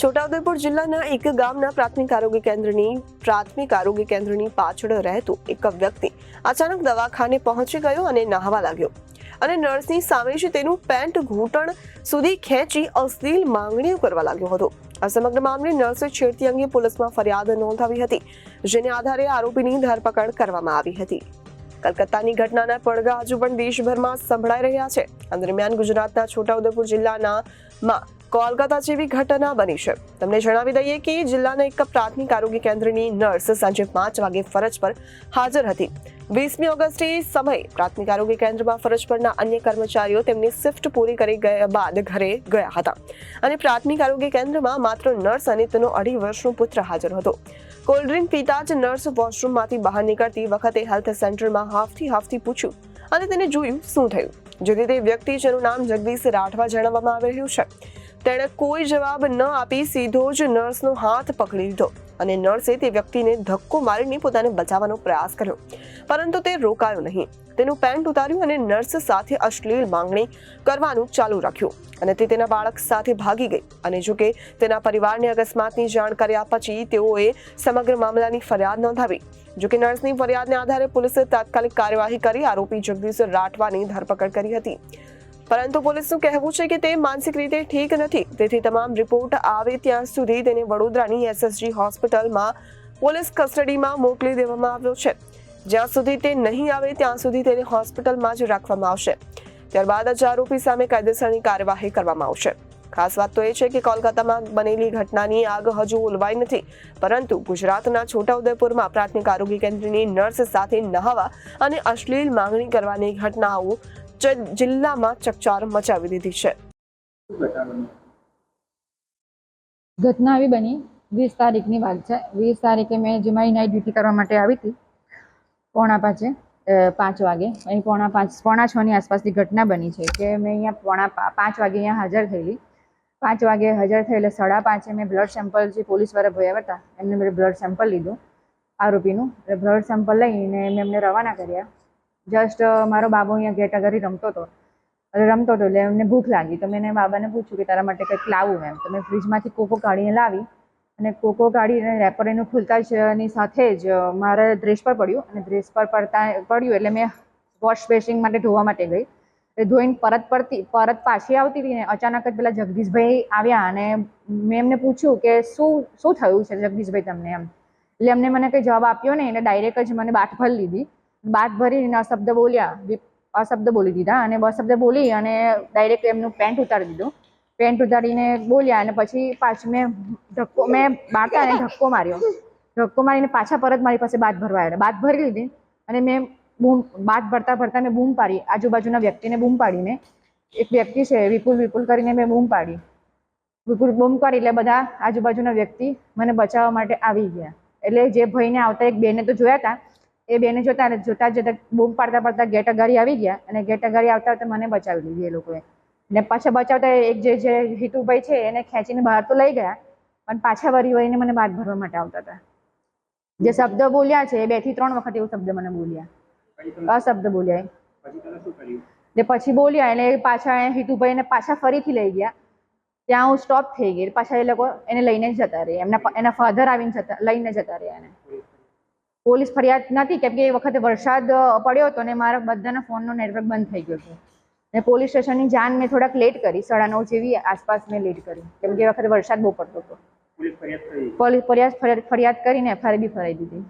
છોટાઉદેપુર જિલ્લાના એક ગામના પ્રાથમિક આરોગ્ય કેન્દ્રની પાછળ રહેતો એક વ્યક્તિ અચાનક દવાખાને પહોંચી ગયો અને નહાવા લાગ્યો અને નર્સની સામે જ તેનું પેન્ટ ઘૂંટણ સુધી ખેંચી અશ્લીલ માંગણીઓ કરવા લાગ્યો હતો। આ સમગ્ર મામલે નર્સે છેડતી અંગે પોલીસમાં ફરિયાદ નોંધાવી હતી, જેને આધારે આરોપીની ધરપકડ કરવામાં આવી હતી। કલકત્તાની ઘટનાના પડઘા હજુ પણ દેશભરમાં સંભળાઈ રહ્યા છે। આ દરમિયાન ગુજરાતના છોટાઉદેપુર જિલ્લામાં કોલકાતા જેવી ઘટના બની છે। તમને જણાવી દઈએ કે જિલ્લાના એક પ્રાથમિક આરોગ્ય કેન્દ્રની નર્સ સાંજે 5 વાગે ફરજ પર હાજર હતી। 20મી ઓગસ્ટે સમયે પ્રાથમિક આરોગ્ય કેન્દ્રમાં ફરજ પરના અન્ય કર્મચારીઓ તેમની શિફ્ટ પૂરી કરી ગયા બાદ ઘરે ગયા હતા અને પ્રાથમિક આરોગ્ય કેન્દ્રમાં માત્ર નર્સ અને તેનો 2.5 વર્ષનો પુત્ર હાજર હતો। કોલ્ડ ડ્રિંક પીતા જ નર્સ વોશરૂમમાંથી બહાર નીકળતી વખતે હેલ્થ સેન્ટરમાં હાફથી પૂછ્યું અને તેને જોયું શું થયું, જેથી તે વ્યક્તિ જેનું નામ જગદીશ રાઠવા જણાવવામાં આવી રહ્યું છે, તેણે કોઈ જવાબ ન આપી સીધો જ નર્સનો હાથ પકડી લીધો અને નર્સે તે વ્યક્તિને ધક્કો મારીને પોતાને બચાવવાનો પ્રયાસ કર્યો, પરંતુ તે રોકાયો નહીં। તેનું પેન્ટ ઉતાર્યું અને નર્સ સાથે અશ્લીલ માંગણી કરવાનું ચાલુ રાખ્યું અને તે તેના બાળક સાથે ભાગી ગઈ અને જોકે તેના પરિવારને અકસ્માતની જાણ કર્યા પછી તેઓએ સમગ્ર મામલાની ફરિયાદ નોંધાવી। જોકે નર્સની ફરિયાદને આધારે પોલીસે તાત્કાલિક કાર્યવાહી કરી આરોપી જગદીશ રાઠવાની ધરપકડ કરી હતી, પરંતુ પોલીસનું કહેવું છે કે તે માનસિક રીતે ઠીક નથી, તેથી તમામ રિપોર્ટ આવે ત્યાં સુધી તેને વડોદરાની SSG હોસ્પિટલમાં પોલીસ કસ્ટડીમાં મોકલી દેવામાં આવ્યો છે। જ્યાં સુધી તે નહીં આવે ત્યાં સુધી તેને હોસ્પિટલમાં જ રાખવામાં આવશે। ત્યારબાદ જ આરોપી સામે કાયદેસરની કાર્યવાહી કરવામાં આવશે। ખાસ વાત તો એ છે કે કોલકાતામાં બનેલી ઘટનાની આગ હજુ ઓલવાઈ નથી, પરંતુ ગુજરાતના છોટાઉદેપુરમાં પ્રાથમિક આરોગ્ય કેન્દ્રની નર્સ સાથે નહાવા અને અશ્લીલ માંગણી કરવાની ઘટનાઓ જિલ્લામાં ચકચાર મચાવી દીધી છે। ઘટના આવી બની 20 તારીખની વાત છે। 20 તારીખે મેં જે મારી નાઇટ ડ્યુટી કરવા માટે આવી હતી 5 વાગે, અહીં 5:45 ની આસપાસની ઘટના બની છે કે મેં અહીંયા 5 વાગે અહીંયા હાજર થયેલી। 5 વાગે હાજર થઈ એટલે 5:30 મેં બ્લડ સેમ્પલ જે પોલીસવાળા ભાઈ આવ્યા હતા એમને મેં બ્લડ સેમ્પલ લીધું આરોપીનું। બ્લડ સેમ્પલ લઈને મેં એમને રવાના કર્યા। જસ્ટ મારો બાબો અહીંયા ગેટ આગળ રમતો હતો એટલે એમને ભૂખ લાગી તો મેં બાબાને પૂછ્યું કે તારા માટે કંઈક લાવું એમ, તો મેં ફ્રીજમાંથી કોકો કાઢીને લાવી અને કોકો કાઢીને રેપર એનું ખુલતા જ ની સાથે જ મારા ડ્રેસ પર પડ્યું અને ડ્રેસ પર પડ્યું એટલે મેં વોશ બેસિંગ માટે ધોવા માટે ગઈ। ધોઈને પરત પાછી આવતી હતી ને અચાનક જ પેલા જગદીશભાઈ આવ્યા અને મેં એમને પૂછ્યું કે શું થયું છે જગદીશભાઈ તમને એમ, એટલે એમને મને કંઈ જવાબ આપ્યો નહીં એટલે ડાયરેક્ટ જ મને બાટ ભરી લીધી। બાટ ભરીને અશબ્દ બોલી દીધા અને અશબ્દ બોલી અને ડાયરેક્ટ એમનું પેન્ટ ઉતારી દીધું। પેન્ટ ઉતારીને બોલ્યા અને પછી પાછું મેં બાળતાને ધક્કો મારીને પાછા પરત મારી પાસે બાટ ભરવા આવ્યા। બાટ ભરી લીધી અને મેં બાટ ભરતા મેં બૂમ પાડી, આજુબાજુના વ્યક્તિને બૂમ પાડીને એક વ્યક્તિ છે વિપુલ કરીને મેં બૂમ પાડી। બૂમ કરી એટલે બધા આજુબાજુના વ્યક્તિ મને બચાવવા માટે આવી ગયા। એટલે જે ભાઈને આવતા એક બેને તો જોયા હતા, એ બેને જોતા બૂમ પાડતા ગેટ અગાડી આવી ગયા અને ગેટ અગાડી આવતા મને બચાવી લીધી એ લોકોએ ને પાછા બચાવતા એક જે હિતુભાઈ છે એને ખેંચીને બહાર તો લઈ ગયા પણ પાછા વળીને મને બાટ ભરવા માટે આવતા હતા। જે શબ્દ બોલ્યા છે 2 થી 3 વખત એવો શબ્દ મને બોલ્યા, અશબ્દ બોલ્યા એટલે પછી બોલ્યા એટલે પાછા હિતુભાઈને પાછા ફરીથી લઈ ગયા। ત્યાં હું સ્ટોપ થઈ ગઈ, પાછા એ લોકો એને લઈને જતા રહ્યા, એના ફાધર આવીને લઈને જતા રહ્યા એને। પોલીસ ફરિયાદ નથી કેમ કે એ વખતે વરસાદ પડ્યો હતો ને મારા બધાના ફોનનો નેટવર્ક બંધ થઈ ગયો હતો ને પોલીસ સ્ટેશનની જાણ મેં થોડાક લેટ કરી, 9:30 જેવી આસપાસ મેં લેટ કરી કેમ કે એ વખતે વરસાદ બહુ પડતો હતો। પોલીસ ફરિયાદ કરીને FIR બી ફરાઈ દીધી।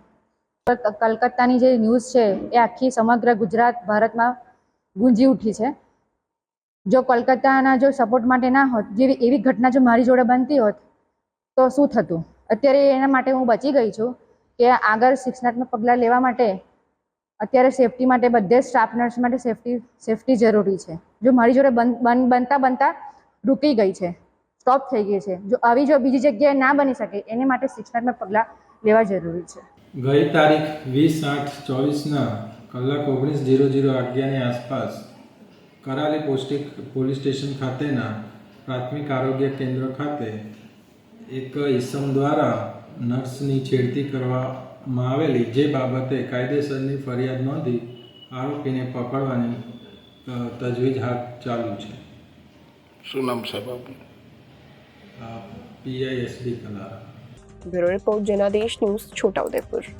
કલકત્તાની જે ન્યૂઝ છે એ આખી સમગ્ર ગુજરાત ભારતમાં ગુંજી ઉઠી છે। જો કોલકાતાના જો સપોર્ટ માટે ના હોત, એવી ઘટના જો મારી જોડે બનતી હોત તો શું થતું। અત્યારે એના માટે હું બચી ગઈ છું કે આગળ શિક્ષણાત્મક પગલાં લેવા માટે અત્યારે સેફટી માટે બધે સ્ટાફ નર્સ માટે સેફટી જરૂરી છે। જો મારી જોડે બનતા રૂકી ગઈ છે, સ્ટોપ થઈ ગઈ છે, જો બીજી જગ્યાએ ના બની શકે એને માટે શિક્ષણાત્મક પગલાં લેવા જરૂરી છે। ગઈ તારીખ 20/8/24ના કલાક 19:00 આસપાસ કરાલી પોલીસ સ્ટેશન ખાતેના પ્રાથમિક આરોગ્ય કેન્દ્ર ખાતે એક ઈસમ દ્વારા નર્સની છેડતી કરવામાં આવેલી જે બાબતે કાયદેસરની ફરિયાદ નોંધી આરોપીને પકડવાની તજવીજ હાથ ચાલુ છે। શું નામ સાહેબ આપનું? PI SD Kalara. Bureau report Janadesh news, Chhota Udepur.